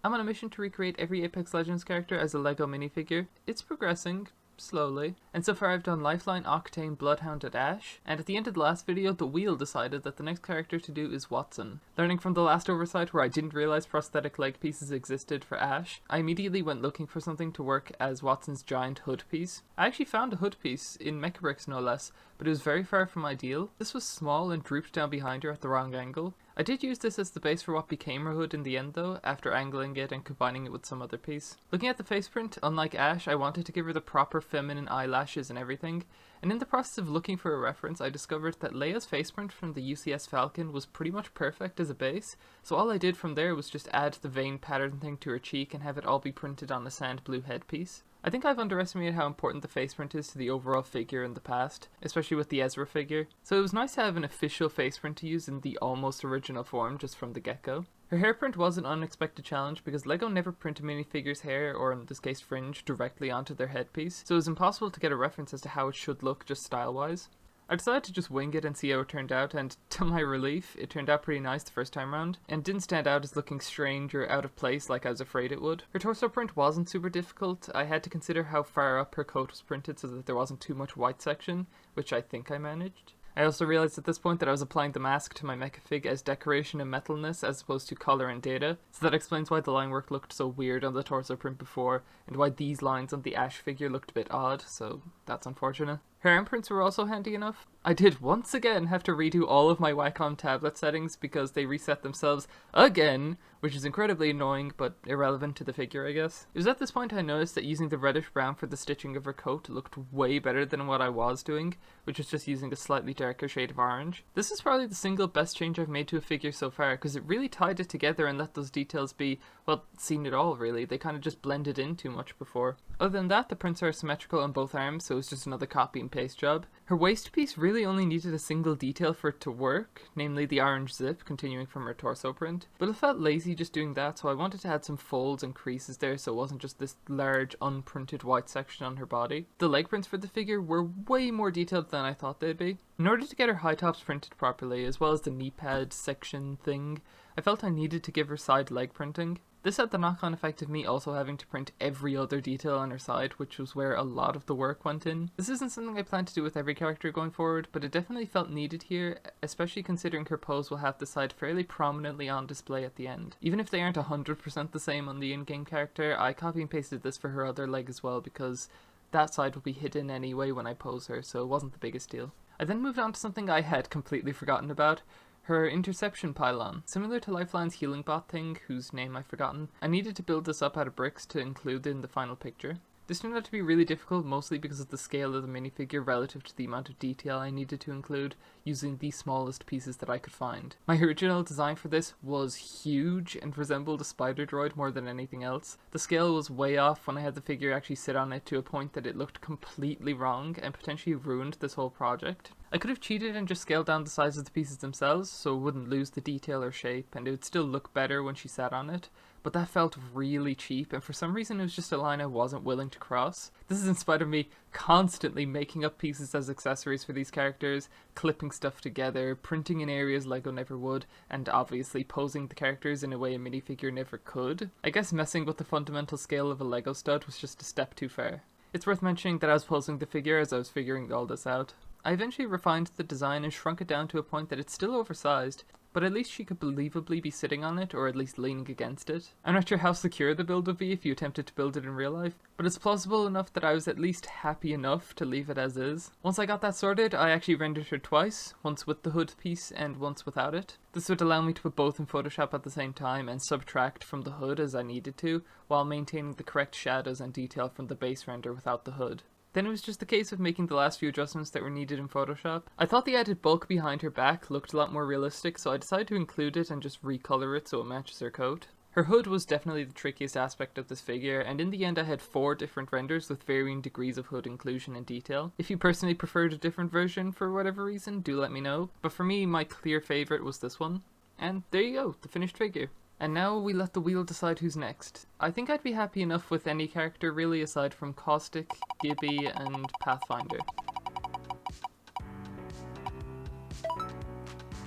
I'm on a mission to recreate every Apex Legends character as a LEGO minifigure. It's progressing. Slowly. And so far I've done Lifeline, Octane, Bloodhound, and Ash, and at the end of the last video the wheel decided that the next character to do is WATTSON. Learning from the last oversight where I didn't realise prosthetic leg pieces existed for Ash, I immediately went looking for something to work as WATTSON's giant hood piece. I actually found a hood piece, in Mechabricks no less, but it was very far from ideal. This was small and drooped down behind her at the wrong angle. I did use this as the base for what became her hood in the end though, after angling it and combining it with some other piece. Looking at the face print, unlike Ash, I wanted to give her the proper feminine eyelashes and everything, and in the process of looking for a reference I discovered that Leia's face print from the UCS Falcon was pretty much perfect as a base, so all I did from there was just add the vein pattern thing to her cheek and have it all be printed on a sand blue headpiece. I think I've underestimated how important the face print is to the overall figure in the past, especially with the Ezra figure, so it was nice to have an official face print to use in the almost original form just from the get-go. Her hair print was an unexpected challenge because LEGO never print a minifigure's hair, or in this case fringe, directly onto their headpiece, so it was impossible to get a reference as to how it should look just style-wise. I decided to just wing it and see how it turned out, and to my relief, it turned out pretty nice the first time round, and didn't stand out as looking strange or out of place like I was afraid it would. Her torso print wasn't super difficult. I had to consider how far up her coat was printed so that there wasn't too much white section, which I think I managed. I also realised at this point that I was applying the mask to my mechafig as decoration and metalness as opposed to colour and data, so that explains why the line work looked so weird on the torso print before, and why these lines on the Ash figure looked a bit odd, so that's unfortunate. Her arm prints were also handy enough. I did once again have to redo all of my Wacom tablet settings because they reset themselves again, which is incredibly annoying but irrelevant to the figure I guess. It was at this point I noticed that using the reddish brown for the stitching of her coat looked way better than what I was doing, which was just using a slightly darker shade of orange. This is probably the single best change I've made to a figure so far because it really tied it together and let those details be, well, seen at all really. They kind of just blended in too much before. Other than that, the prints are symmetrical on both arms, so it's just another copy and paste job. Her waist piece really only needed a single detail for it to work, namely the orange zip continuing from her torso print, but it felt lazy just doing that, so I wanted to add some folds and creases there so it wasn't just this large unprinted white section on her body. The leg prints for the figure were way more detailed than I thought they'd be. In order to get her high tops printed properly, as well as the knee pad section thing, I felt I needed to give her side leg printing. This had the knock-on effect of me also having to print every other detail on her side, which was where a lot of the work went in. This isn't something I plan to do with every character going forward, but it definitely felt needed here, especially considering her pose will have the side fairly prominently on display at the end. Even if they aren't 100% the same on the in-game character, I copy and pasted this for her other leg as well because that side will be hidden anyway when I pose her, so it wasn't the biggest deal. I then moved on to something I had completely forgotten about. Her Interception Pylon. Similar to Lifeline's healing bot thing, whose name I've forgotten, I needed to build this up out of bricks to include in the final picture. This turned out to be really difficult, mostly because of the scale of the minifigure relative to the amount of detail I needed to include, using the smallest pieces that I could find. My original design for this was huge and resembled a spider droid more than anything else. The scale was way off when I had the figure actually sit on it to a point that it looked completely wrong and potentially ruined this whole project. I could have cheated and just scaled down the size of the pieces themselves so it wouldn't lose the detail or shape and it would still look better when she sat on it, but that felt really cheap and for some reason it was just a line I wasn't willing to cross. This is in spite of me constantly making up pieces as accessories for these characters, clipping stuff together, printing in areas LEGO never would, and obviously posing the characters in a way a minifigure never could. I guess messing with the fundamental scale of a LEGO stud was just a step too far. It's worth mentioning that I was posing the figure as I was figuring all this out. I eventually refined the design and shrunk it down to a point that it's still oversized, but at least she could believably be sitting on it, or at least leaning against it. I'm not sure how secure the build would be if you attempted to build it in real life, but it's plausible enough that I was at least happy enough to leave it as is. Once I got that sorted, I actually rendered her twice, once with the hood piece and once without it. This would allow me to put both in Photoshop at the same time and subtract from the hood as I needed to, while maintaining the correct shadows and detail from the base render without the hood. Then it was just a case of making the last few adjustments that were needed in Photoshop. I thought the added bulk behind her back looked a lot more realistic, so I decided to include it and just recolor it so it matches her coat. Her hood was definitely the trickiest aspect of this figure, and in the end I had 4 different renders with varying degrees of hood inclusion and detail. If you personally preferred a different version for whatever reason, do let me know, but for me my clear favourite was this one. And there you go, the finished figure. And now we let the wheel decide who's next. I think I'd be happy enough with any character really aside from Caustic, Gibby, and Pathfinder.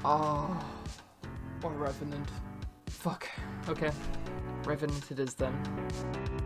Oh, or Revenant. Fuck. Okay. Revenant it is then.